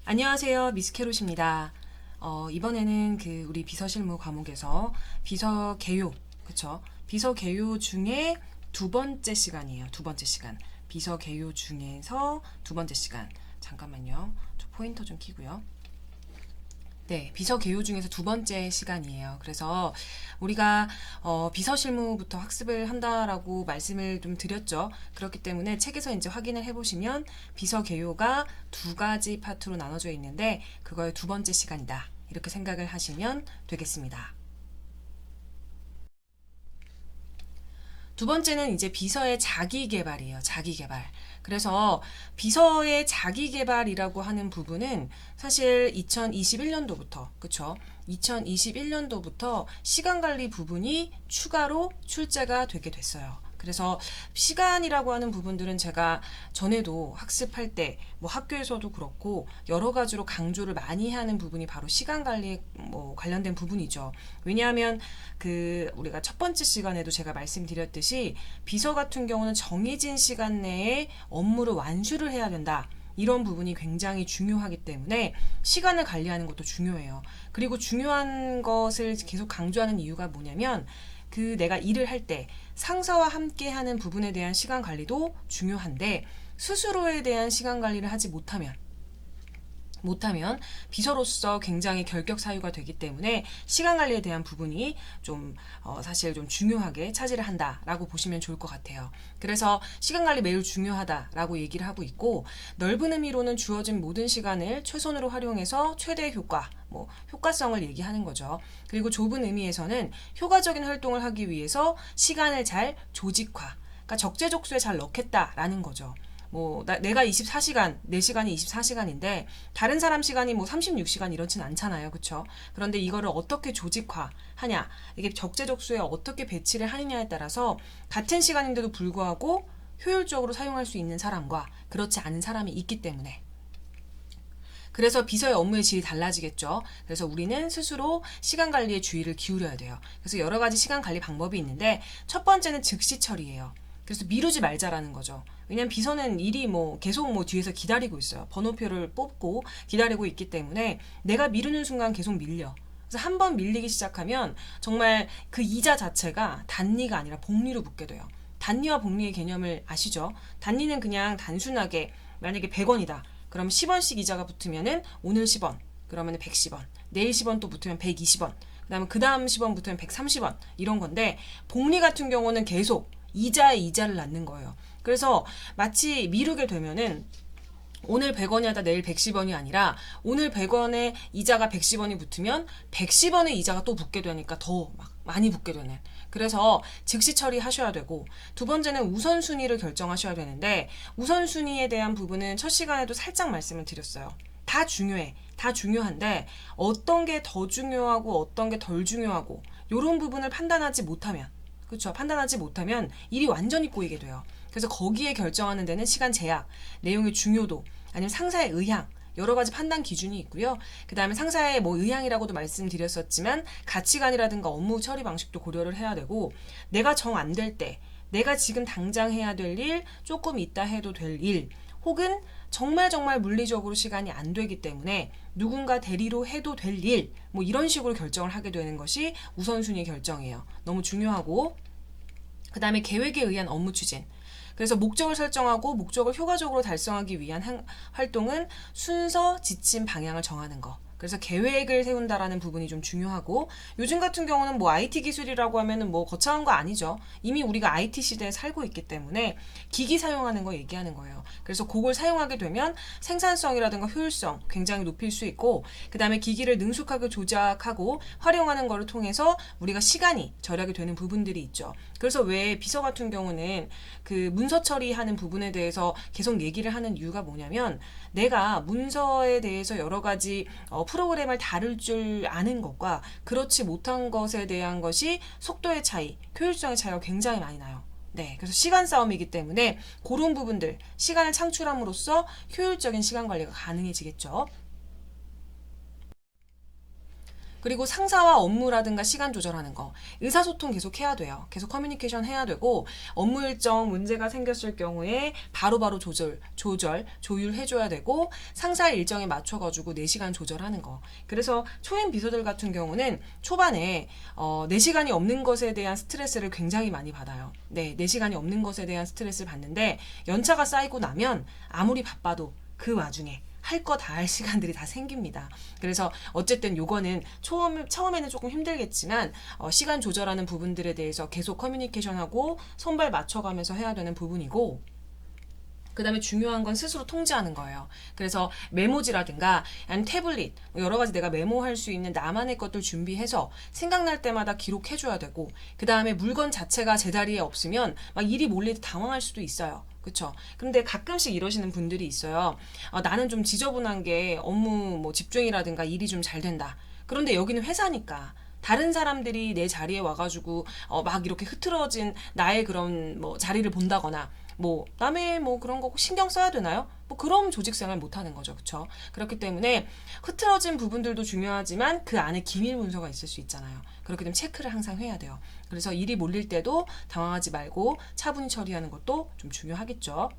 안녕하세요. 미스 캐롯입니다. 이번에는 우리 비서실무 과목에서 비서 개요, 그쵸? 비서 개요 중에 두 번째 시간이에요. 두 번째 시간. 비서 개요 중에서 두 번째 시간. 잠깐만요. 저 포인터 좀 켜고요. 네, 비서 개요 중에서 두 번째 시간이에요. 그래서 우리가 비서실무부터 학습을 한다라고 말씀을 좀 드렸죠. 그렇기 때문에 책에서 이제 확인을 해보시면 비서 개요가 두 가지 파트로 나눠져 있는데 그거의 두 번째 시간이다. 이렇게 생각을 하시면 되겠습니다. 두 번째는 이제 비서의 자기 개발이에요. 자기 개발. 그래서 비서의 자기 개발이라고 하는 부분은 사실 2021년도부터, 그쵸? 2021년도부터 시간 관리 부분이 추가로 출제가 되게 됐어요. 그래서 시간이라고 하는 부분들은 제가 전에도 학습할 때 뭐 학교에서도 그렇고 여러 가지로 강조를 많이 하는 부분이 바로 시간 관리에 뭐 관련된 부분이죠. 왜냐하면 우리가 첫 번째 시간에도 제가 말씀드렸듯이 비서 같은 경우는 정해진 시간 내에 업무를 완수를 해야 된다. 이런 부분이 굉장히 중요하기 때문에 시간을 관리하는 것도 중요해요. 그리고 중요한 것을 계속 강조하는 이유가 뭐냐면 내가 일을 할 때 상사와 함께 하는 부분에 대한 시간 관리도 중요한데 스스로에 대한 시간 관리를 하지 못하면 비서로서 굉장히 결격 사유가 되기 때문에 시간 관리에 대한 부분이 좀 사실 좀 중요하게 차지를 한다라고 보시면 좋을 것 같아요. 그래서 시간 관리 매우 중요하다라고 얘기를 하고 있고 넓은 의미로는 주어진 모든 시간을 최선으로 활용해서 최대 효과, 효과성을 얘기하는 거죠. 그리고 좁은 의미에서는 효과적인 활동을 하기 위해서 시간을 잘 조직화, 그러니까 적재적소에 잘 넣겠다라는 거죠. 내가 24시간, 내 시간이 24시간인데, 다른 사람 시간이 36시간 이렇진 않잖아요. 그쵸? 그런데 이거를 어떻게 조직화 하냐, 이게 적재적소에 어떻게 배치를 하느냐에 따라서 같은 시간인데도 불구하고 효율적으로 사용할 수 있는 사람과 그렇지 않은 사람이 있기 때문에. 그래서 비서의 업무의 질이 달라지겠죠. 그래서 우리는 스스로 시간 관리에 주의를 기울여야 돼요. 그래서 여러 가지 시간 관리 방법이 있는데, 첫 번째는 즉시 처리예요. 그래서 미루지 말자라는 거죠. 왜냐면 비서는 일이 계속 뒤에서 기다리고 있어요. 번호표를 뽑고 기다리고 있기 때문에 내가 미루는 순간 계속 밀려. 그래서 한 번 밀리기 시작하면 정말 그 이자 자체가 단리가 아니라 복리로 붙게 돼요. 단리와 복리의 개념을 아시죠? 단리는 그냥 단순하게 만약에 100원이다. 그럼 10원씩 이자가 붙으면은 오늘 10원, 그러면 110원, 내일 10원 또 붙으면 120원, 그 다음 10원 붙으면 130원 이런 건데 복리 같은 경우는 계속 이자에 이자를 낳는 거예요. 그래서 마치 미루게 되면은 오늘 100원이 하다 내일 110원이 아니라 오늘 100원에 이자가 110원이 붙으면 110원의 이자가 또 붙게 되니까 더 많이 붙게 되는. 그래서 즉시 처리하셔야 되고, 두 번째는 우선순위를 결정하셔야 되는데, 우선순위에 대한 부분은 첫 시간에도 살짝 말씀을 드렸어요. 다 중요해. 다 중요한데 어떤 게 더 중요하고 어떤 게 덜 중요하고 이런 부분을 판단하지 못하면, 그렇죠? 판단하지 못하면 일이 완전히 꼬이게 돼요. 그래서 거기에 결정하는 데는 시간 제약, 내용의 중요도, 아니면 상사의 의향, 여러 가지 판단 기준이 있고요. 그 다음에 상사의 의향이라고도 말씀드렸었지만 가치관이라든가 업무 처리 방식도 고려를 해야 되고, 내가 정 안 될 때, 내가 지금 당장 해야 될 일, 조금 있다 해도 될 일, 혹은 정말 물리적으로 시간이 안 되기 때문에 누군가 대리로 해도 될 일, 이런 식으로 결정을 하게 되는 것이 우선순위 결정이에요. 너무 중요하고, 그 다음에 계획에 의한 업무 추진. 그래서 목적을 설정하고 목적을 효과적으로 달성하기 위한 활동은 순서, 지침, 방향을 정하는 거. 그래서 계획을 세운다라는 부분이 좀 중요하고, 요즘 같은 경우는 IT 기술이라고 하면은 거창한 거 아니죠. 이미 우리가 IT 시대에 살고 있기 때문에 기기 사용하는 거 얘기하는 거예요. 그래서 그걸 사용하게 되면 생산성이라든가 효율성 굉장히 높일 수 있고, 그 다음에 기기를 능숙하게 조작하고 활용하는 거를 통해서 우리가 시간이 절약이 되는 부분들이 있죠. 그래서 왜 비서 같은 경우는 문서 처리하는 부분에 대해서 계속 얘기를 하는 이유가 뭐냐면, 내가 문서에 대해서 여러 가지 프로그램을 다룰 줄 아는 것과 그렇지 못한 것에 대한 것이 속도의 차이, 효율성의 차이가 굉장히 많이 나요. 네, 그래서 시간 싸움이기 때문에 그런 부분들, 시간을 창출함으로써 효율적인 시간 관리가 가능해지겠죠. 그리고 상사와 업무라든가 시간 조절하는 거, 의사소통 계속 해야 돼요. 계속 커뮤니케이션 해야 되고, 업무 일정 문제가 생겼을 경우에 바로바로 조율해줘야 되고, 상사 일정에 맞춰가지고 4시간 조절하는 거. 그래서 초임 비서들 같은 경우는 초반에 4시간이 없는 것에 대한 스트레스를 굉장히 많이 받아요. 네, 4시간이 없는 것에 대한 스트레스를 받는데, 연차가 쌓이고 나면 아무리 바빠도 그 와중에 할 거 다 할 시간들이 다 생깁니다. 그래서 어쨌든 요거는 처음에는 조금 힘들겠지만 시간 조절하는 부분들에 대해서 계속 커뮤니케이션하고 손발 맞춰가면서 해야 되는 부분이고, 그 다음에 중요한 건 스스로 통제하는 거예요. 그래서 메모지라든가 아니면 태블릿, 여러 가지 내가 메모할 수 있는 나만의 것들 준비해서 생각날 때마다 기록해줘야 되고, 그 다음에 물건 자체가 제자리에 없으면 막 일이 몰릴 때 당황할 수도 있어요. 그쵸? 근데 가끔씩 이러시는 분들이 있어요. 나는 좀 지저분한 게 업무 뭐 집중이라든가 일이 좀 잘 된다. 그런데 여기는 회사니까 다른 사람들이 내 자리에 와가지고 막 이렇게 흐트러진 나의 그런 뭐 자리를 본다거나, 뭐 남의 뭐 그런 거 신경 써야 되나요? 뭐 그런 조직 생활 못 하는 거죠. 그쵸? 그렇기 때문에 흐트러진 부분들도 중요하지만 그 안에 기밀 문서가 있을 수 있잖아요. 그렇기 때문에 체크를 항상 해야 돼요. 그래서 일이 몰릴 때도 당황하지 말고 차분히 처리하는 것도 좀 중요하겠죠.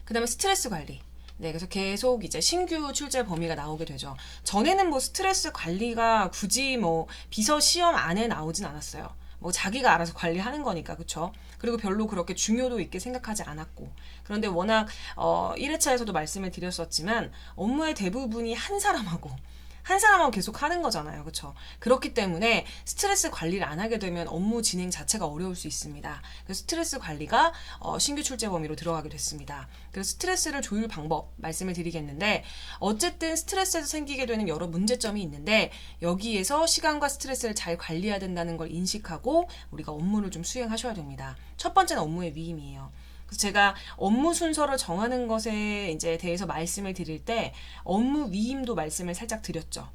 그 다음에 스트레스 관리. 네, 그래서 계속 이제 신규 출제 범위가 나오게 되죠. 전에는 뭐 스트레스 관리가 굳이 뭐 비서 시험 안에 나오진 않았어요. 뭐 자기가 알아서 관리하는 거니까, 그쵸? 그리고 별로 그렇게 중요도 있게 생각하지 않았고. 그런데 워낙 1회차에서도 말씀을 드렸었지만 업무의 대부분이 한 사람하고 계속 하는 거잖아요. 그쵸? 그렇기 때문에 스트레스 관리를 안 하게 되면 업무 진행 자체가 어려울 수 있습니다. 그래서 스트레스 관리가 신규 출제 범위로 들어가게 됐습니다. 그래서 스트레스를 조율 방법 말씀을 드리겠는데, 어쨌든 스트레스에서 생기게 되는 여러 문제점이 있는데 여기에서 시간과 스트레스를 잘 관리해야 된다는 걸 인식하고 우리가 업무를 좀 수행하셔야 됩니다. 첫 번째는 업무의 위임이에요. 그래서 제가 업무 순서를 정하는 것에 이제 대해서 말씀을 드릴 때 업무 위임도 말씀을 살짝 드렸죠.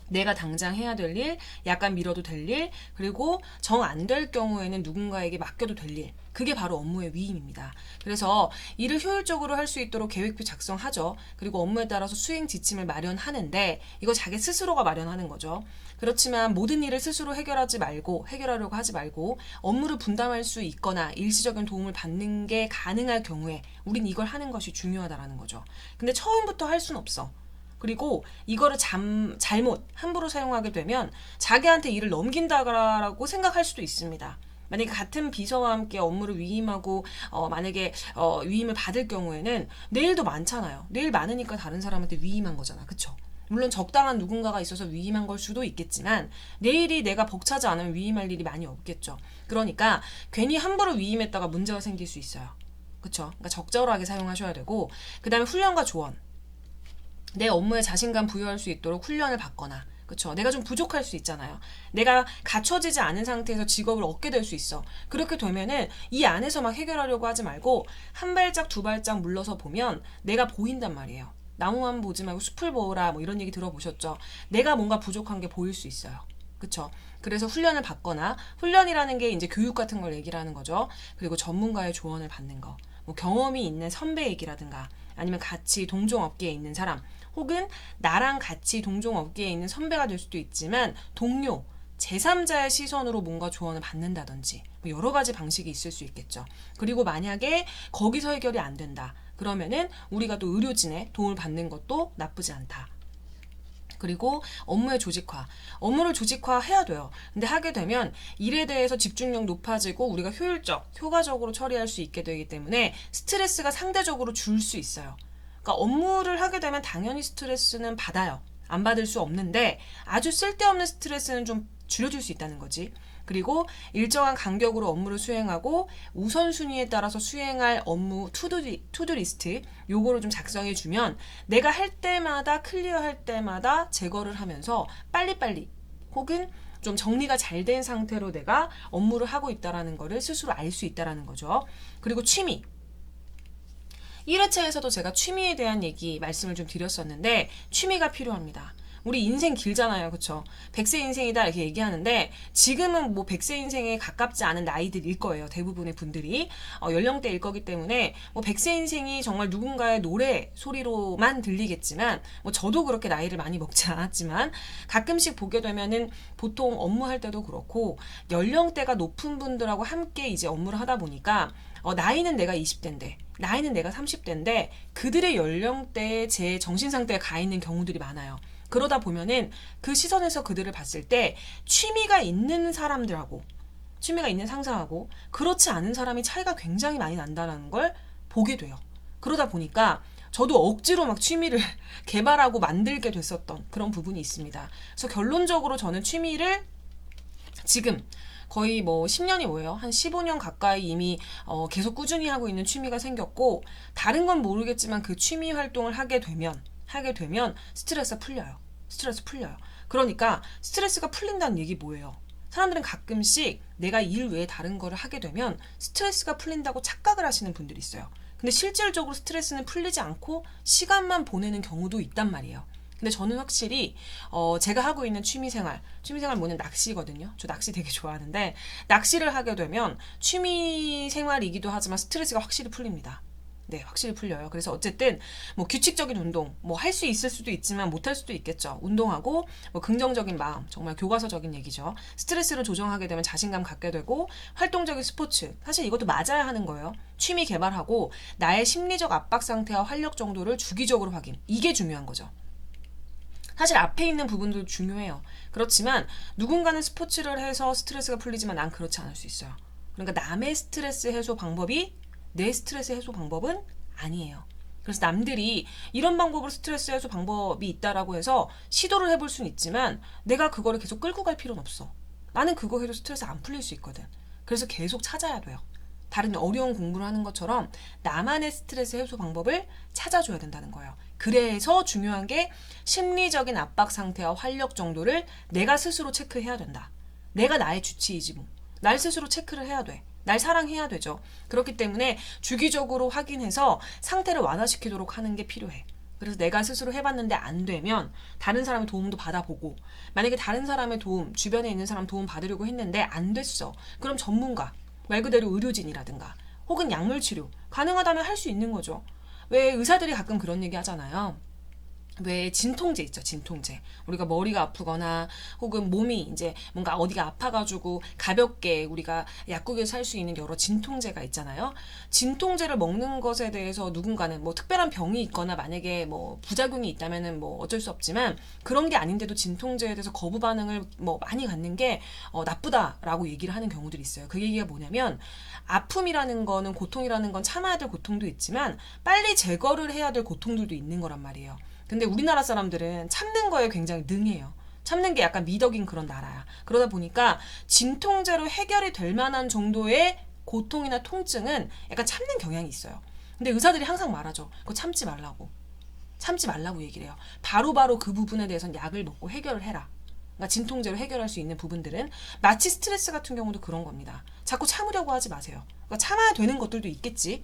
내가 당장 해야 될 일, 약간 미뤄도 될 일, 그리고 정 안 될 경우에는 누군가에게 맡겨도 될 일. 그게 바로 업무의 위임입니다. 그래서 일을 효율적으로 할 수 있도록 계획표 작성하죠. 그리고 업무에 따라서 수행 지침을 마련하는데 이거 자기 스스로가 마련하는 거죠. 그렇지만 모든 일을 스스로 해결하려고 하지 말고 업무를 분담할 수 있거나 일시적인 도움을 받는 게 가능할 경우에 우린 이걸 하는 것이 중요하다라는 거죠. 근데 처음부터 할 수는 없어. 그리고 이거를 잘못 함부로 사용하게 되면 자기한테 일을 넘긴다라고 생각할 수도 있습니다. 만약에 같은 비서와 함께 업무를 위임하고 만약에 위임을 받을 경우에는 내일도 많잖아요. 내일 많으니까 다른 사람한테 위임한 거잖아. 그쵸? 물론 적당한 누군가가 있어서 위임한 걸 수도 있겠지만 내일이 내가 벅차지 않으면 위임할 일이 많이 없겠죠. 그러니까 괜히 함부로 위임했다가 문제가 생길 수 있어요. 그쵸? 그러니까 적절하게 사용하셔야 되고, 그 다음에 훈련과 조언. 내 업무에 자신감 부여할 수 있도록 훈련을 받거나, 그쵸? 내가 좀 부족할 수 있잖아요. 내가 갖춰지지 않은 상태에서 직업을 얻게 될 수 있어. 그렇게 되면은 이 안에서 막 해결하려고 하지 말고 한 발짝 두 발짝 물러서 보면 내가 보인단 말이에요. 나무만 보지 말고 숲을 보라, 뭐 이런 얘기 들어보셨죠? 내가 뭔가 부족한 게 보일 수 있어요. 그쵸? 그래서 훈련을 받거나, 훈련이라는 게 이제 교육 같은 걸 얘기를 하는 거죠. 그리고 전문가의 조언을 받는 거. 뭐 경험이 있는 선배 얘기라든가, 아니면 같이 동종 업계에 있는 사람, 혹은 나랑 같이 동종 업계에 있는 선배가 될 수도 있지만 동료, 제3자의 시선으로 뭔가 조언을 받는다든지 뭐 여러 가지 방식이 있을 수 있겠죠. 그리고 만약에 거기서 해결이 안 된다. 그러면은 우리가 또 의료진의 도움을 받는 것도 나쁘지 않다. 그리고 업무의 조직화. 업무를 조직화해야 돼요. 근데 하게 되면 일에 대해서 집중력 높아지고 우리가 효과적으로 처리할 수 있게 되기 때문에 스트레스가 상대적으로 줄 수 있어요. 그러니까 업무를 하게 되면 당연히 스트레스는 받아요. 안 받을 수 없는데 아주 쓸데없는 스트레스는 좀 줄여줄 수 있다는 거지. 그리고 일정한 간격으로 업무를 수행하고 우선순위에 따라서 수행할 업무 투두리스트 요거를 좀 작성해 주면 내가 할 때마다 클리어할 때마다 제거를 하면서 빨리빨리 혹은 좀 정리가 잘 된 상태로 내가 업무를 하고 있다라는 거를 스스로 알 수 있다라는 거죠. 그리고 취미. 1회차에서도 제가 취미에 대한 말씀을 좀 드렸었는데 취미가 필요합니다. 우리 인생 길잖아요. 그쵸? 100세 인생이다 이렇게 얘기하는데 지금은 뭐 100세 인생에 가깝지 않은 나이들일 거예요. 대부분의 분들이 연령대일 거기 때문에 뭐 100세 인생이 정말 누군가의 노래 소리로만 들리겠지만 뭐 저도 그렇게 나이를 많이 먹지 않았지만 가끔씩 보게 되면은 보통 업무할 때도 그렇고 연령대가 높은 분들하고 함께 이제 업무를 하다 보니까 나이는 내가 20대인데 나이는 내가 30대인데 그들의 연령대에 제 정신 상태에 가 있는 경우들이 많아요. 그러다 보면은 그 시선에서 그들을 봤을 때 취미가 있는 사람들하고 취미가 있는 상사하고 그렇지 않은 사람이 차이가 굉장히 많이 난다는 걸 보게 돼요. 그러다 보니까 저도 억지로 막 취미를 개발하고 만들게 됐었던 그런 부분이 있습니다. 그래서 결론적으로 저는 취미를 지금 거의 뭐 10년이 뭐예요? 한 15년 가까이 이미 계속 꾸준히 하고 있는 취미가 생겼고 다른 건 모르겠지만 그 취미 활동을 하게 되면 스트레스가 풀려요. 스트레스 풀려요. 그러니까 스트레스가 풀린다는 얘기 뭐예요? 사람들은 가끔씩 내가 일 외에 다른 거를 하게 되면 스트레스가 풀린다고 착각을 하시는 분들이 있어요. 근데 실질적으로 스트레스는 풀리지 않고 시간만 보내는 경우도 있단 말이에요. 근데 저는 확실히 제가 하고 있는 취미생활 뭐냐면 낚시거든요. 저 낚시 되게 좋아하는데 낚시를 하게 되면 취미생활이기도 하지만 스트레스가 확실히 풀립니다. 네, 확실히 풀려요. 그래서 어쨌든 뭐 규칙적인 운동 뭐 할 수 있을 수도 있지만 못 할 수도 있겠죠. 운동하고 뭐 긍정적인 마음, 정말 교과서적인 얘기죠. 스트레스를 조정하게 되면 자신감 갖게 되고 활동적인 스포츠, 사실 이것도 맞아야 하는 거예요. 취미 개발하고 나의 심리적 압박 상태와 활력 정도를 주기적으로 확인. 이게 중요한 거죠. 사실 앞에 있는 부분도 중요해요. 그렇지만 누군가는 스포츠를 해서 스트레스가 풀리지만 난 그렇지 않을 수 있어요. 그러니까 남의 스트레스 해소 방법이 내 스트레스 해소 방법은 아니에요. 그래서 남들이 이런 방법으로 스트레스 해소 방법이 있다라고 해서 시도를 해볼 수는 있지만 내가 그거를 계속 끌고 갈 필요는 없어. 나는 그거 해도 스트레스 안 풀릴 수 있거든. 그래서 계속 찾아야 돼요. 다른 어려운 공부를 하는 것처럼 나만의 스트레스 해소 방법을 찾아줘야 된다는 거예요. 그래서 중요한 게 심리적인 압박 상태와 활력 정도를 내가 스스로 체크해야 된다. 내가 나의 주치의지 뭐. 날 스스로 체크를 해야 돼. 날 사랑해야 되죠. 그렇기 때문에 주기적으로 확인해서 상태를 완화시키도록 하는 게 필요해. 그래서 내가 스스로 해봤는데 안 되면 다른 사람의 도움도 받아보고 만약에 다른 사람의 도움, 주변에 있는 사람 도움 받으려고 했는데 안 됐어. 그럼 전문가, 말 그대로 의료진이라든가 혹은 약물치료 가능하다면 할 수 있는 거죠. 왜 의사들이 가끔 그런 얘기 하잖아요. 왜 진통제 있죠, 진통제. 우리가 머리가 아프거나 혹은 몸이 이제 뭔가 어디가 아파가지고 가볍게 우리가 약국에서 살 수 있는 여러 진통제가 있잖아요. 진통제를 먹는 것에 대해서 누군가는 뭐 특별한 병이 있거나 만약에 뭐 부작용이 있다면은 뭐 어쩔 수 없지만 그런 게 아닌데도 진통제에 대해서 거부 반응을 뭐 많이 갖는 게 나쁘다라고 얘기를 하는 경우들이 있어요. 그 얘기가 뭐냐면 아픔이라는 거는 고통이라는 건 참아야 될 고통도 있지만 빨리 제거를 해야 될 고통들도 있는 거란 말이에요. 근데 우리나라 사람들은 참는 거에 굉장히 능해요. 참는 게 약간 미덕인 그런 나라야. 그러다 보니까 진통제로 해결이 될 만한 정도의 고통이나 통증은 약간 참는 경향이 있어요. 근데 의사들이 항상 말하죠. 그거 참지 말라고. 참지 말라고 얘기를 해요. 바로바로 그 부분에 대해서는 약을 먹고 해결을 해라. 그러니까 진통제로 해결할 수 있는 부분들은 마치 스트레스 같은 경우도 그런 겁니다. 자꾸 참으려고 하지 마세요. 그러니까 참아야 되는 것들도 있겠지.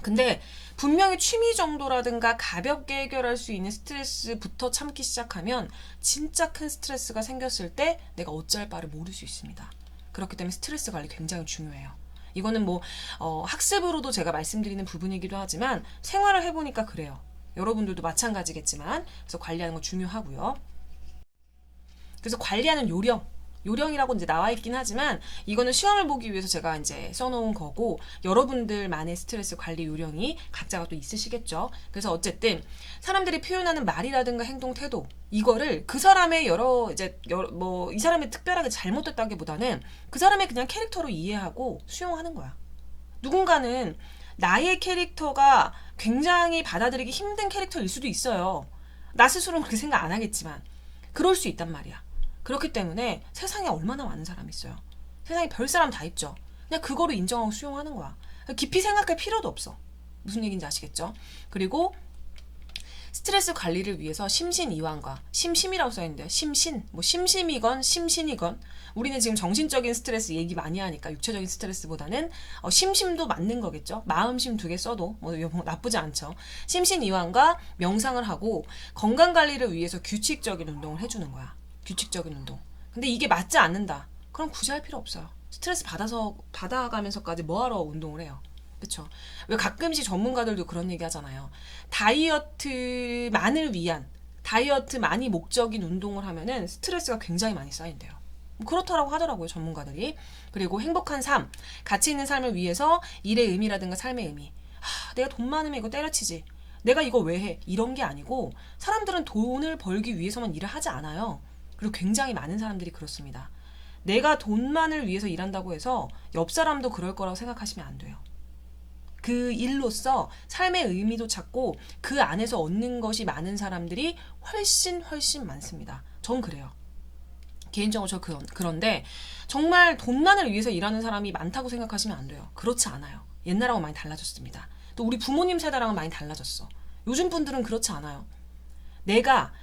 근데 분명히 취미 정도라든가 가볍게 해결할 수 있는 스트레스부터 참기 시작하면 진짜 큰 스트레스가 생겼을 때 내가 어찌할 바를 모를 수 있습니다. 그렇기 때문에 스트레스 관리 굉장히 중요해요. 이거는 뭐 학습으로도 제가 말씀드리는 부분이기도 하지만 생활을 해보니까 그래요. 여러분들도 마찬가지겠지만 그래서 관리하는 거 중요하고요. 그래서 관리하는 요령이라고 이제 나와 있긴 하지만 이거는 시험을 보기 위해서 제가 이제 써놓은 거고 여러분들만의 스트레스 관리 요령이 각자가 또 있으시겠죠. 그래서 어쨌든 사람들이 표현하는 말이라든가 행동 태도 이거를 그 사람의 뭐 이 사람이 특별하게 잘못됐다기보다는 그 사람의 그냥 캐릭터로 이해하고 수용하는 거야. 누군가는 나의 캐릭터가 굉장히 받아들이기 힘든 캐릭터일 수도 있어요. 나 스스로는 그렇게 생각 안 하겠지만 그럴 수 있단 말이야. 그렇기 때문에 세상에 얼마나 많은 사람이 있어요. 세상에 별 사람 다 있죠. 그냥 그거를 인정하고 수용하는 거야. 깊이 생각할 필요도 없어. 무슨 얘기인지 아시겠죠? 그리고 스트레스 관리를 위해서 심신이완과 심심이라고 써있는데요. 심신, 뭐 심심이건 심신이건 우리는 지금 정신적인 스트레스 얘기 많이 하니까 육체적인 스트레스보다는 심심도 맞는 거겠죠. 마음심 두 개 써도 뭐 나쁘지 않죠. 심신이완과 명상을 하고 건강관리를 위해서 규칙적인 운동을 해주는 거야. 규칙적인 운동. 근데 이게 맞지 않는다. 그럼 굳이 할 필요 없어요. 스트레스 받아가면서까지 뭐하러 운동을 해요. 그쵸? 왜 가끔씩 전문가들도 그런 얘기 하잖아요. 다이어트만이 목적인 운동을 하면은 스트레스가 굉장히 많이 쌓인대요. 그렇다라고 하더라고요, 전문가들이. 그리고 행복한 삶, 가치 있는 삶을 위해서 일의 의미라든가 삶의 의미. 내가 돈 많으면 이거 때려치지. 내가 이거 왜 해? 이런 게 아니고 사람들은 돈을 벌기 위해서만 일을 하지 않아요. 그리고 굉장히 많은 사람들이 그렇습니다. 내가 돈만을 위해서 일한다고 해서 옆 사람도 그럴 거라고 생각하시면 안 돼요. 그 일로서 삶의 의미도 찾고 그 안에서 얻는 것이 많은 사람들이 훨씬 많습니다. 전 그래요. 개인적으로 저 그런데 정말 돈만을 위해서 일하는 사람이 많다고 생각하시면 안 돼요. 그렇지 않아요. 옛날하고 많이 달라졌습니다. 또 우리 부모님 세대랑은 많이 달라졌어. 요즘 분들은 그렇지 않아요. 내가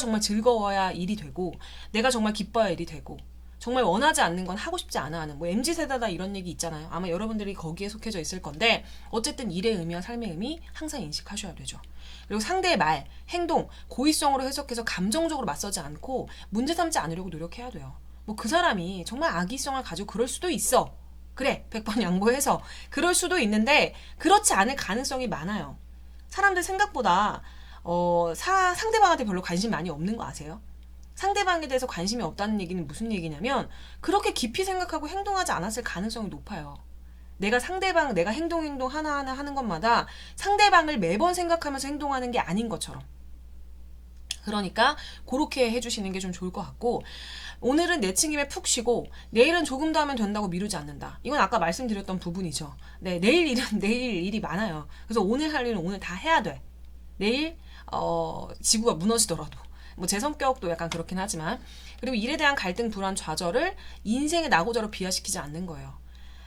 정말 즐거워야 일이 되고 내가 정말 기뻐야 일이 되고 정말 원하지 않는 건 하고 싶지 않아 하는 뭐 MZ세대다 이런 얘기 있잖아요. 아마 여러분들이 거기에 속해져 있을 건데 어쨌든 일의 의미와 삶의 의미 항상 인식하셔야 되죠. 그리고 상대의 말, 행동, 고의성으로 해석해서 감정적으로 맞서지 않고 문제 삼지 않으려고 노력해야 돼요. 뭐 그 사람이 정말 악의성을 가지고 그럴 수도 있어. 그래, 100번 양보해서 그럴 수도 있는데 그렇지 않을 가능성이 많아요. 사람들 생각보다 상대방한테 별로 관심 많이 없는 거 아세요? 상대방에 대해서 관심이 없다는 얘기는 무슨 얘기냐면 그렇게 깊이 생각하고 행동하지 않았을 가능성이 높아요. 내가 행동 하나하나 하는 것마다 상대방을 매번 생각하면서 행동하는 게 아닌 것처럼. 그러니까 그렇게 해주시는 게 좀 좋을 것 같고 오늘은 내친김에 푹 쉬고 내일은 조금 더 하면 된다고 미루지 않는다. 이건 아까 말씀드렸던 부분이죠. 네, 내일 일이 많아요. 그래서 오늘 할 일은 오늘 다 해야 돼. 내일 지구가 무너지더라도 뭐 제 성격도 약간 그렇긴 하지만 그리고 일에 대한 갈등, 불안, 좌절을 인생의 낙오자로 비화시키지 않는 거예요.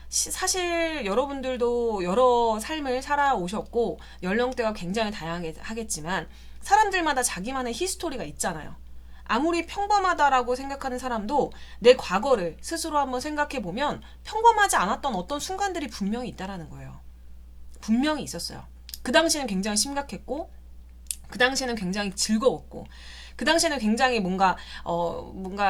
사실 여러분들도 여러 삶을 살아오셨고 연령대가 굉장히 다양하겠지만 사람들마다 자기만의 히스토리가 있잖아요. 아무리 평범하다라고 생각하는 사람도 내 과거를 스스로 한번 생각해보면 평범하지 않았던 어떤 순간들이 분명히 있다라는 거예요. 분명히 있었어요. 그 당시에는 굉장히 심각했고 그 당시에는 굉장히 즐거웠고 그 당시에는 굉장히 뭔가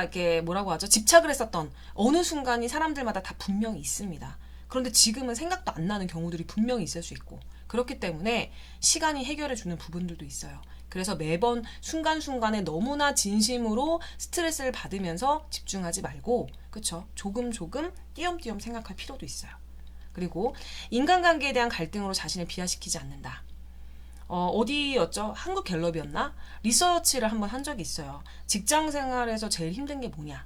이렇게 뭐라고 하죠? 집착을 했었던 어느 순간이 사람들마다 다 분명히 있습니다. 그런데 지금은 생각도 안 나는 경우들이 분명히 있을 수 있고 그렇기 때문에 시간이 해결해 주는 부분들도 있어요. 그래서 매번 순간순간에 너무나 진심으로 스트레스를 받으면서 집중하지 말고 그쵸? 조금 띄엄띄엄 생각할 필요도 있어요. 그리고 인간관계에 대한 갈등으로 자신을 비하시키지 않는다. 어디였죠? 한국갤럽이었나? 리서치를 한번 한 적이 있어요. 직장 생활에서 제일 힘든 게 뭐냐?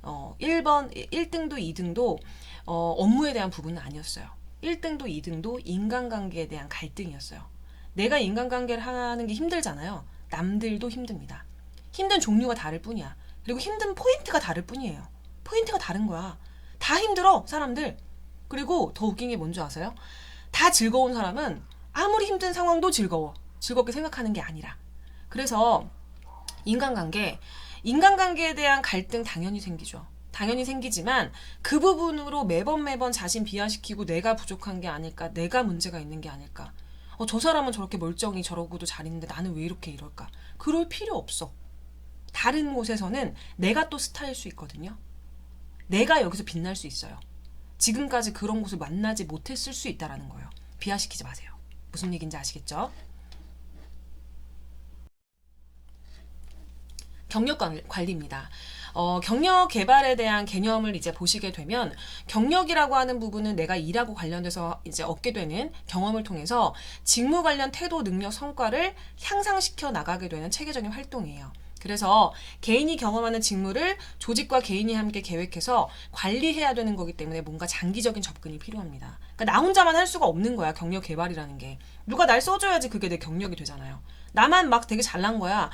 1등도 2등도 업무에 대한 부분은 아니었어요. 1등도 2등도 인간관계에 대한 갈등이었어요. 내가 인간관계를 하는 게 힘들잖아요. 남들도 힘듭니다. 힘든 종류가 다를 뿐이야. 그리고 힘든 포인트가 다를 뿐이에요. 포인트가 다른 거야. 다 힘들어, 사람들. 그리고 더 웃긴 게 뭔지 아세요? 다 즐거운 사람은 아무리 힘든 상황도 즐겁게 생각하는 게 아니라. 그래서 인간관계에 대한 갈등 당연히 생기죠. 당연히 생기지만 그 부분으로 매번 자신 비하시키고 내가 부족한 게 아닐까, 내가 문제가 있는 게 아닐까. 저 사람은 저렇게 멀쩡히 저러고도 잘 있는데 나는 왜 이럴까? 그럴 필요 없어. 다른 곳에서는 내가 또 스타일 수 있거든요. 내가 여기서 빛날 수 있어요. 지금까지 그런 곳을 만나지 못했을 수 있다라는 거예요. 비하시키지 마세요. 무슨 얘기인지 아시겠죠? 경력 관리입니다. 경력 개발에 대한 개념을 이제 보시게 되면 경력이라고 하는 부분은 내가 일하고 관련돼서 이제 얻게 되는 경험을 통해서 직무 관련 태도, 능력, 성과를 향상시켜 나가게 되는 체계적인 활동이에요. 그래서 개인이 경험하는 직무를 조직과 개인이 함께 계획해서 관리해야 되는 거기 때문에 뭔가 장기적인 접근이 필요합니다. 그러니까 나 혼자만 할 수가 없는 거야, 경력 개발이라는 게. 누가 날 써줘야지 그게 내 경력이 되잖아요. 나만 막 되게 잘난 거야.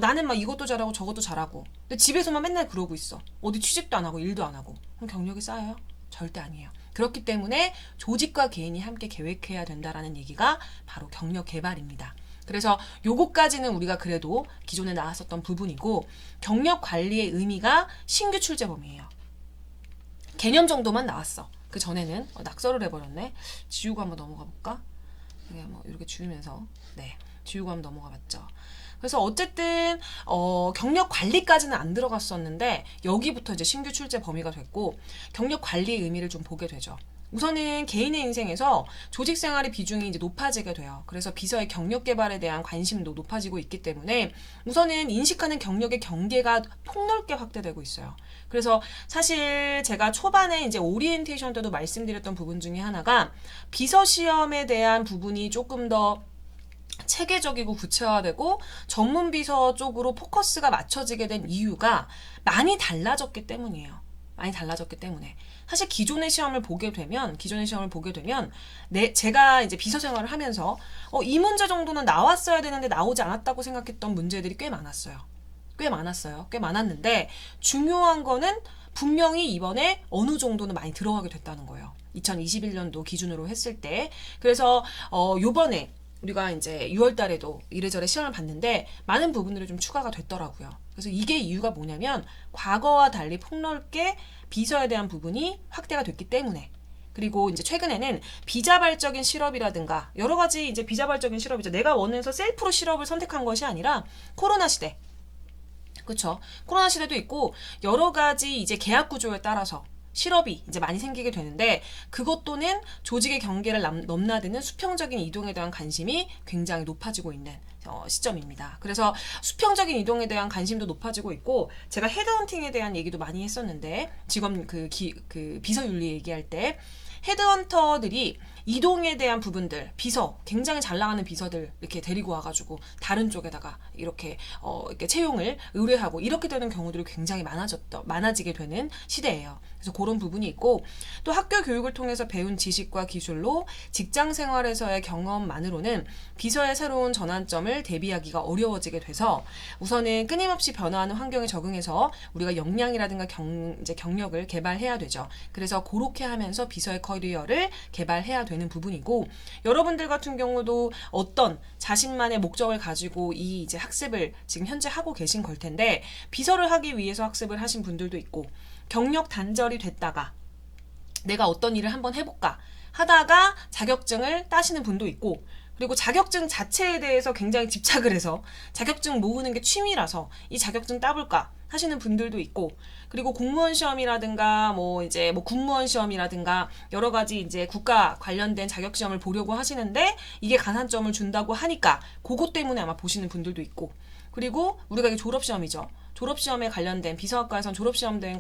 나는 막 이것도 잘하고 저것도 잘하고. 근데 집에서만 맨날 그러고 있어. 어디 취직도 안 하고 일도 안 하고. 그럼 경력이 쌓여요? 절대 아니에요. 그렇기 때문에 조직과 개인이 함께 계획해야 된다라는 얘기가 바로 경력 개발입니다. 그래서 요거까지는 우리가 그래도 기존에 나왔었던 부분이고, 경력 관리의 의미가 신규 출제범이에요. 개념 정도만 나왔어. 그 전에는 낙서를 해버렸네. 지우고 한번 넘어가 볼까? 이게 뭐 이렇게 지우면서 지우고 한번 넘어가 봤죠. 그래서 어쨌든 경력 관리까지는 안 들어갔었는데 여기부터 이제 신규 출제 범위가 됐고, 경력 관리의 의미를 좀 보게 되죠. 우선은 개인의 인생에서 조직 생활의 비중이 이제 높아지게 돼요. 그래서 비서의 경력 개발에 대한 관심도 높아지고 있기 때문에 우선은 인식하는 경력의 경계가 폭넓게 확대되고 있어요. 그래서 사실 제가 초반에 이제 오리엔테이션 때도 말씀드렸던 부분 중에 하나가, 비서 시험에 대한 부분이 조금 더 체계적이고 구체화되고 전문 비서 쪽으로 포커스가 맞춰지게 된 이유가 많이 달라졌기 때문이에요. 많이 달라졌기 때문에. 사실 기존의 시험을 보게 되면 제가 이제 비서 생활을 하면서 이 문제 정도는 나왔어야 되는데 나오지 않았다고 생각했던 문제들이 꽤 많았어요. 꽤 많았는데 중요한 거는 분명히 이번에 어느 정도는 많이 들어가게 됐다는 거예요. 2021년도 기준으로 했을 때. 그래서 요번에 우리가 이제 6월 달에도 이래저래 시험을 봤는데 많은 부분들이 좀 추가가 됐더라고요. 그래서 이게 이유가 뭐냐면 과거와 달리 폭넓게 비서에 대한 부분이 확대가 됐기 때문에, 그리고 이제 최근에는 비자발적인 실업이라든가 여러 가지 이제 비자발적인 실업이죠. 내가 원해서 셀프로 실업을 선택한 것이 아니라 코로나 시대, 그렇죠? 코로나 시대도 있고 여러 가지 이제 계약 구조에 따라서 실업이 이제 많이 생기게 되는데, 그것 또는 조직의 경계를 넘나드는 수평적인 이동에 대한 관심이 굉장히 높아지고 있는 시점입니다. 그래서 수평적인 이동에 대한 관심도 높아지고 있고, 제가 헤드헌팅에 대한 얘기도 많이 했었는데, 직업 그 비서윤리 얘기할 때 헤드헌터들이 이동에 대한 부분들, 비서, 굉장히 잘 나가는 비서들 이렇게 데리고 와가지고 다른 쪽에다가 이렇게 채용을 의뢰하고 이렇게 되는 경우들이 굉장히 많아지게 되는 시대예요. 그래서 그런 부분이 있고, 또 학교 교육을 통해서 배운 지식과 기술로 직장 생활에서의 경험만으로는 비서의 새로운 전환점을 대비하기가 어려워지게 돼서 우선은 끊임없이 변화하는 환경에 적응해서 우리가 역량이라든가 이제 경력을 개발해야 되죠. 그래서 그렇게 하면서 비서의 커리어를 개발해야 되는 부분이고, 여러분들 같은 경우도 어떤 자신만의 목적을 가지고 이 이제 학습을 지금 현재 하고 계신 걸 텐데, 비서를 하기 위해서 학습을 하신 분들도 있고, 경력 단절이 됐다가 내가 어떤 일을 한번 해볼까 하다가 자격증을 따시는 분도 있고, 그리고 자격증 자체에 대해서 굉장히 집착을 해서 자격증 모으는 게 취미라서 이 자격증 따볼까 하시는 분들도 있고, 그리고 공무원 시험이라든가 이제 군무원 시험이라든가 여러 가지 이제 국가 관련된 자격 시험을 보려고 하시는데 이게 가산점을 준다고 하니까 그것 때문에 아마 보시는 분들도 있고, 그리고 우리가 이게 졸업시험이죠. 졸업시험에 관련된, 비서학과에선 졸업시험에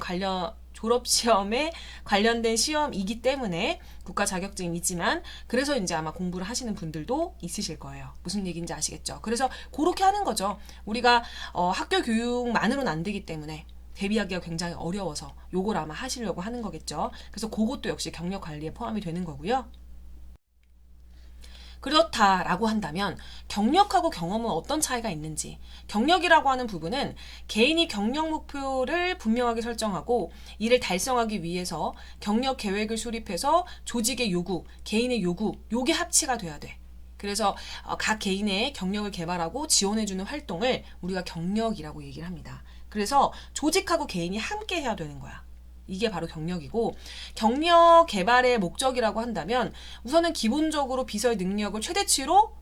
관련된 시험이기 때문에 국가 자격증이 있지만, 그래서 이제 아마 공부를 하시는 분들도 있으실 거예요. 무슨 얘기인지 아시겠죠? 그래서 그렇게 하는 거죠. 우리가 학교 교육만으로는 안 되기 때문에 대비하기가 굉장히 어려워서 요걸 아마 하시려고 하는 거겠죠. 그래서 그것도 역시 경력 관리에 포함이 되는 거고요. 그렇다라고 한다면 경력하고 경험은 어떤 차이가 있는지, 경력이라고 하는 부분은 개인이 경력 목표를 분명하게 설정하고 이를 달성하기 위해서 경력 계획을 수립해서 조직의 요구, 개인의 요구, 요게 합치가 돼야 돼. 그래서 각 개인의 경력을 개발하고 지원해주는 활동을 우리가 경력이라고 얘기를 합니다. 그래서 조직하고 개인이 함께 해야 되는 거야. 이게 바로 경력이고, 경력 개발의 목적이라고 한다면 우선은 기본적으로 비서의 능력을 최대치로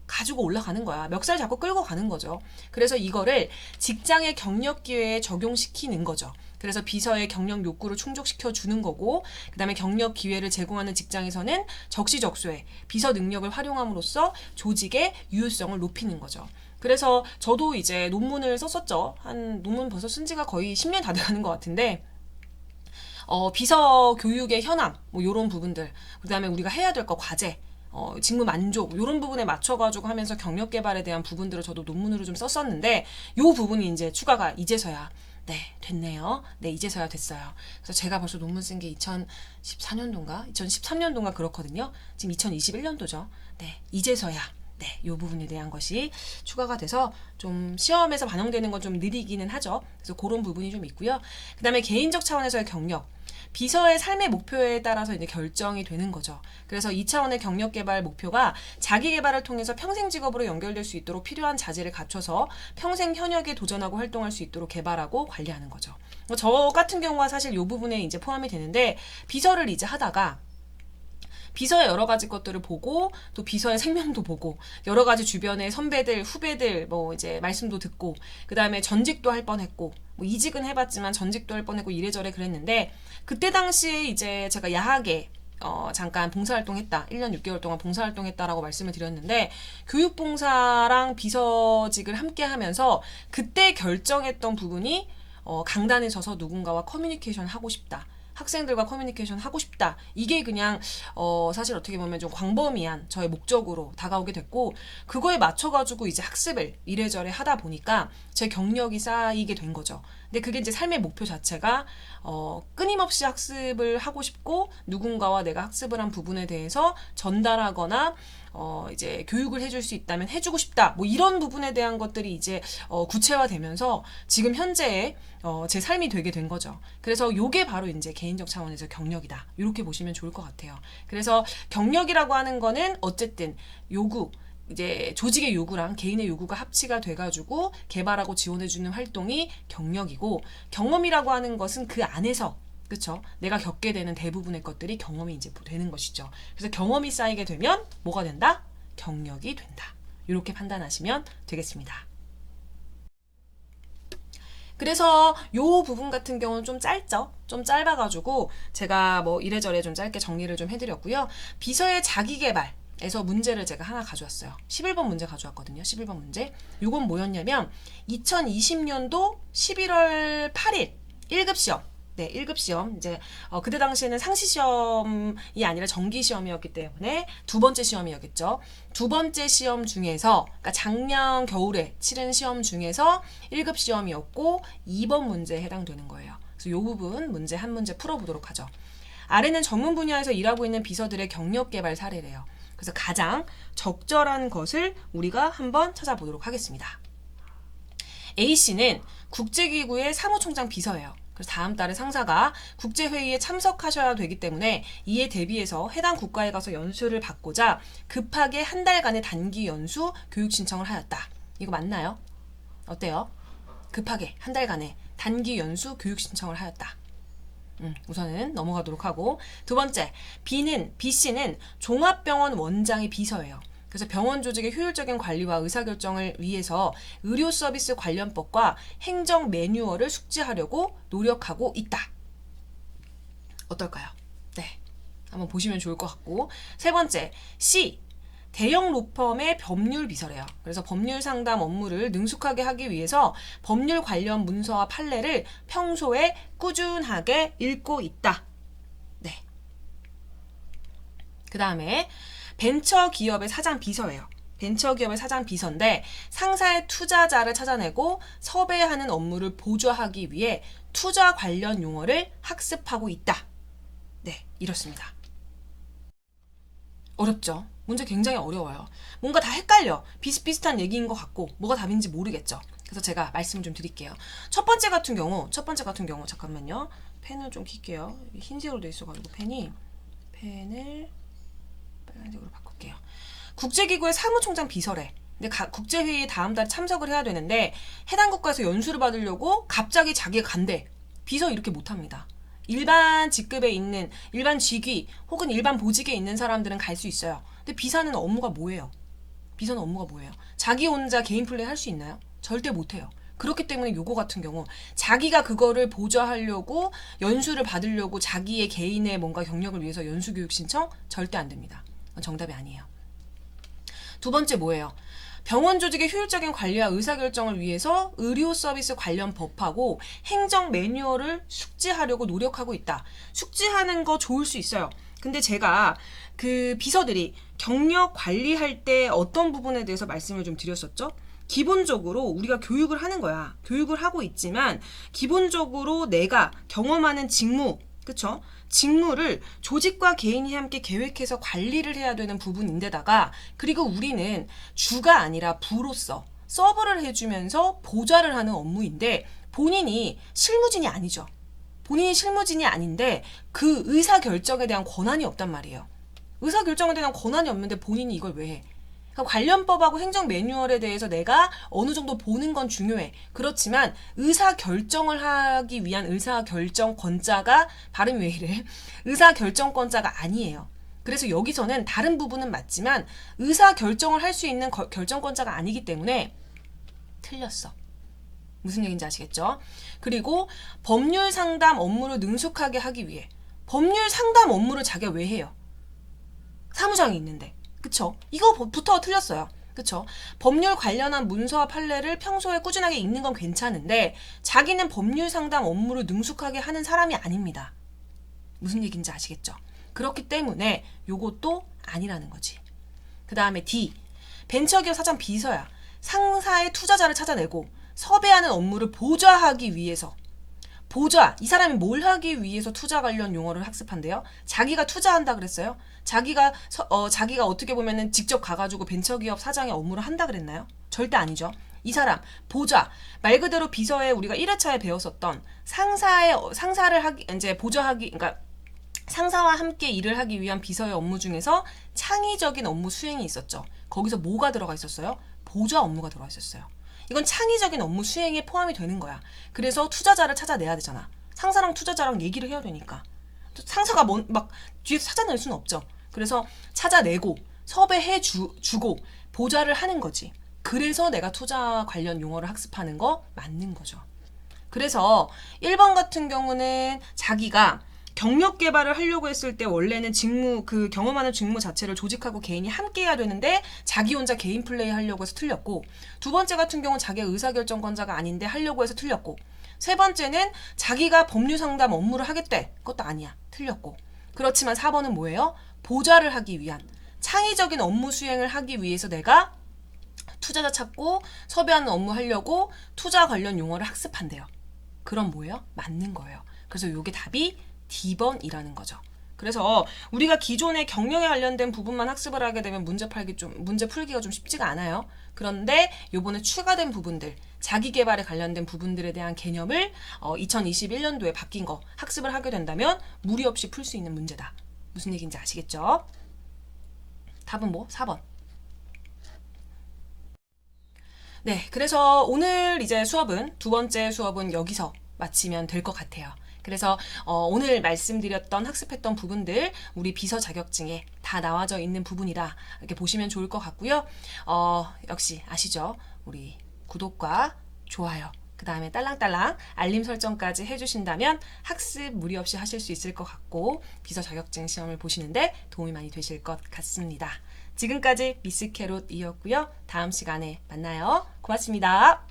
가지고 올라가는 거야. 멱살 잡고 끌고 가는 거죠. 그래서 이거를 직장의 경력 기회에 적용시키는 거죠. 그래서 비서의 경력 욕구를 충족시켜 주는 거고, 그 다음에 경력 기회를 제공하는 직장에서는 적시적소에 비서 능력을 활용함으로써 조직의 유효성을 높이는 거죠. 그래서 저도 이제 논문을 썼었죠. 논문 벌써 쓴 지가 거의 10년 다 돼가는 것 같은데, 비서 교육의 현황, 요런 부분들, 그 다음에 우리가 해야 될 거 과제, 직무 만족, 요런 부분에 맞춰가지고 하면서 경력 개발에 대한 부분들을 저도 논문으로 좀 썼었는데, 요 부분이 이제 추가가 이제서야, 됐네요. 이제서야 됐어요. 그래서 제가 벌써 논문 쓴 게 2014년도인가? 2013년도인가 그렇거든요. 지금 2021년도죠. 이제서야. 요 부분에 대한 것이 추가가 돼서 좀 시험에서 반영되는 건 좀 느리기는 하죠. 그래서 그런 부분이 좀 있고요. 그 다음에 개인적 차원에서의 경력. 비서의 삶의 목표에 따라서 이제 결정이 되는 거죠. 그래서 2차원의 경력 개발 목표가 자기 개발을 통해서 평생 직업으로 연결될 수 있도록 필요한 자질을 갖춰서 평생 현역에 도전하고 활동할 수 있도록 개발하고 관리하는 거죠. 저 같은 경우가 사실 이 부분에 이제 포함이 되는데, 비서를 이제 하다가 비서의 여러 가지 것들을 보고 또 비서의 생명도 보고 여러 가지 주변의 선배들, 후배들 뭐 이제 말씀도 듣고 그다음에 전직도 할 뻔했고 뭐 이직은 해봤지만 전직도 할 뻔했고 이래저래 그랬는데, 그때 당시에 이제 제가 야하게 잠깐 봉사활동했다. 1년 6개월 동안 봉사활동했다라고 말씀을 드렸는데, 교육봉사랑 비서직을 함께 하면서 그때 결정했던 부분이 강단에 서서 누군가와 커뮤니케이션 하고 싶다. 학생들과 커뮤니케이션 하고 싶다. 이게 그냥 사실 어떻게 보면 좀 광범위한 저의 목적으로 다가오게 됐고, 그거에 맞춰가지고 이제 학습을 이래저래 하다 보니까 제 경력이 쌓이게 된 거죠. 근데 그게 이제 삶의 목표 자체가 끊임없이 학습을 하고 싶고, 누군가와 내가 학습을 한 부분에 대해서 전달하거나 이제 교육을 해줄 수 있다면 해주고 싶다. 뭐 이런 부분에 대한 것들이 이제 구체화되면서 지금 현재의 제 삶이 되게 된 거죠. 그래서 요게 바로 이제 개인적 차원에서 경력이다. 이렇게 보시면 좋을 것 같아요. 그래서 경력이라고 하는 거는 어쨌든 요구, 이제 조직의 요구랑 개인의 요구가 합치가 돼가지고 개발하고 지원해주는 활동이 경력이고, 경험이라고 하는 것은 그 안에서, 그쵸? 내가 겪게 되는 대부분의 것들이 경험이 이제 되는 것이죠. 그래서 경험이 쌓이게 되면 뭐가 된다? 경력이 된다. 이렇게 판단하시면 되겠습니다. 그래서 요 부분 같은 경우는 좀 짧죠? 좀 짧아가지고 제가 뭐 이래저래 좀 짧게 정리를 좀 해드렸고요. 비서의 자기개발에서 문제를 제가 하나 가져왔어요. 11번 문제 가져왔거든요. 11번 문제. 요건 뭐였냐면 2020년도 11월 8일 1급 시험. 네, 1급 시험. 이제 그때 당시에는 상시 시험이 아니라 정기 시험이었기 때문에 두 번째 시험이었겠죠. 두 번째 시험 중에서, 그러니까 작년 겨울에 치른 시험 중에서 1급 시험이었고 2번 문제에 해당되는 거예요. 그래서 이 부분 문제 한 문제 풀어보도록 하죠. 아래는 전문 분야에서 일하고 있는 비서들의 경력 개발 사례래요. 그래서 가장 적절한 것을 우리가 한번 찾아보도록 하겠습니다. A씨는 국제기구의 사무총장 비서예요. 그래서 다음 달에 상사가 국제회의에 참석하셔야 되기 때문에 이에 대비해서 해당 국가에 가서 연수를 받고자 급하게 한 달간의 단기 연수 교육 신청을 하였다. 이거 맞나요? 어때요? 급하게 한 달간의 단기 연수 교육 신청을 하였다. 우선은 넘어가도록 하고, 두 번째, B씨는 종합병원 원장의 비서예요. 그래서 병원 조직의 효율적인 관리와 의사결정을 위해서 의료 서비스 관련법과 행정 매뉴얼을 숙지하려고 노력하고 있다. 어떨까요? 네, 한번 보시면 좋을 것 같고, 세 번째, C. 대형 로펌의 법률 비서래요. 그래서 법률 상담 업무를 능숙하게 하기 위해서 법률 관련 문서와 판례를 평소에 꾸준하게 읽고 있다. 네. 그 다음에 벤처기업의 사장 비서예요. 벤처기업의 사장 비서인데 상사의 투자자를 찾아내고 섭외하는 업무를 보조하기 위해 투자 관련 용어를 학습하고 있다. 네, 이렇습니다. 어렵죠? 문제 굉장히 어려워요. 뭔가 다 헷갈려. 비슷비슷한 얘기인 것 같고 뭐가 답인지 모르겠죠? 그래서 제가 말씀 좀 드릴게요. 첫 번째 같은 경우 잠깐만요. 펜을 좀 킬게요. 흰색으로 돼 있어가지고 펜을 빨간색으로 바꿀게요. 국제기구의 사무총장 비서래. 근데 국제회의에 다음 달에 참석을 해야 되는데 해당 국가에서 연수를 받으려고 갑자기 자기가 간대. 비서 이렇게 못합니다. 일반 직급에 있는, 일반 직위 혹은 일반 보직에 있는 사람들은 갈 수 있어요. 근데 비서는 업무가 뭐예요? 자기 혼자 개인 플레이 할 수 있나요? 절대 못해요. 그렇기 때문에 요거 같은 경우 자기가 그거를 보좌하려고 연수를 받으려고 자기의 개인의 뭔가 경력을 위해서 연수교육 신청 절대 안 됩니다. 정답이 아니에요. 두 번째 뭐예요? 병원 조직의 효율적인 관리와 의사결정을 위해서 의료 서비스 관련 법하고 행정 매뉴얼을 숙지하려고 노력하고 있다. 숙지하는 거 좋을 수 있어요. 근데 제가 그 비서들이 경력 관리할 때 어떤 부분에 대해서 말씀을 좀 드렸었죠? 기본적으로 우리가 교육을 하는 거야. 교육을 하고 있지만 기본적으로 내가 경험하는 직무, 그쵸? 직무를 조직과 개인이 함께 계획해서 관리를 해야 되는 부분인데다가, 그리고 우리는 주가 아니라 부로서 서브를 해주면서 보좌를 하는 업무인데 본인이 실무진이 아니죠. 본인이 실무진이 아닌데 그 의사결정에 대한 권한이 없단 말이에요. 의사결정에 대한 권한이 없는데 본인이 이걸 왜 해? 그러니까 관련법하고 행정 매뉴얼에 대해서 내가 어느 정도 보는 건 중요해. 그렇지만 의사결정을 하기 위한 의사결정권자가 발음이 왜 이래? 의사결정권자가 아니에요. 그래서 여기서는 다른 부분은 맞지만 의사결정을 할 수 있는 결정권자가 아니기 때문에 틀렸어. 무슨 얘기인지 아시겠죠? 그리고 법률 상담 업무를 능숙하게 하기 위해 법률 상담 업무를 자기가 왜 해요? 사무장이 있는데. 그쵸? 이거부터 틀렸어요. 그쵸? 법률 관련한 문서와 판례를 평소에 꾸준하게 읽는 건 괜찮은데 자기는 법률 상담 업무를 능숙하게 하는 사람이 아닙니다. 무슨 얘기인지 아시겠죠? 그렇기 때문에 요것도 아니라는 거지. 그 다음에 D. 벤처기업 사장 비서야. 상사의 투자자를 찾아내고 섭외하는 업무를 보좌하기 위해서. 보좌. 이 사람이 뭘 하기 위해서 투자 관련 용어를 학습한대요? 자기가 투자한다 그랬어요? 자기가 어떻게 보면은 직접 가가지고 벤처기업 사장의 업무를 한다 그랬나요? 절대 아니죠. 이 사람 보좌. 말 그대로 비서에 우리가 1회차에 배웠었던 상사를 이제 보좌하기, 그러니까 상사와 함께 일을 하기 위한 비서의 업무 중에서 창의적인 업무 수행이 있었죠. 거기서 뭐가 들어가 있었어요? 보좌 업무가 들어가 있었어요. 이건 창의적인 업무 수행에 포함이 되는 거야. 그래서 투자자를 찾아내야 되잖아. 상사랑 투자자랑 얘기를 해야 되니까. 상사가 막 뒤에서 찾아낼 수는 없죠. 그래서 찾아내고 섭외해 주고 보좌를 하는 거지. 그래서 내가 투자 관련 용어를 학습하는 거 맞는 거죠. 그래서 1번 같은 경우는 자기가 경력 개발을 하려고 했을 때 원래는 그 경험하는 직무 자체를 조직하고 개인이 함께 해야 되는데 자기 혼자 개인 플레이 하려고 해서 틀렸고, 두 번째 같은 경우는 자기가 의사결정권자가 아닌데 하려고 해서 틀렸고, 세 번째는 자기가 법률 상담 업무를 하겠대. 그것도 아니야. 틀렸고. 그렇지만 4번은 뭐예요? 보좌를 하기 위한 창의적인 업무 수행을 하기 위해서 내가 투자자 찾고 섭외하는 업무 하려고 투자 관련 용어를 학습한대요. 그럼 뭐예요? 맞는 거예요. 그래서 이게 답이 D번이라는 거죠. 그래서 우리가 기존의 경영에 관련된 부분만 학습을 하게 되면 문제 풀기가 좀 쉽지가 않아요. 그런데 요번에 추가된 부분들, 자기 개발에 관련된 부분들에 대한 개념을 2021년도에 바뀐 거 학습을 하게 된다면 무리 없이 풀 수 있는 문제다. 무슨 얘기인지 아시겠죠? 답은 뭐? 4번. 네, 그래서 오늘 이제 두 번째 수업은 여기서 마치면 될 것 같아요. 그래서 오늘 말씀드렸던 학습했던 부분들 우리 비서 자격증에 다 나와져 있는 부분이라 이렇게 보시면 좋을 것 같고요. 역시 아시죠? 우리 구독과 좋아요, 그 다음에 딸랑딸랑 알림 설정까지 해주신다면 학습 무리 없이 하실 수 있을 것 같고 비서 자격증 시험을 보시는데 도움이 많이 되실 것 같습니다. 지금까지 미스 캐롯이었고요. 다음 시간에 만나요. 고맙습니다.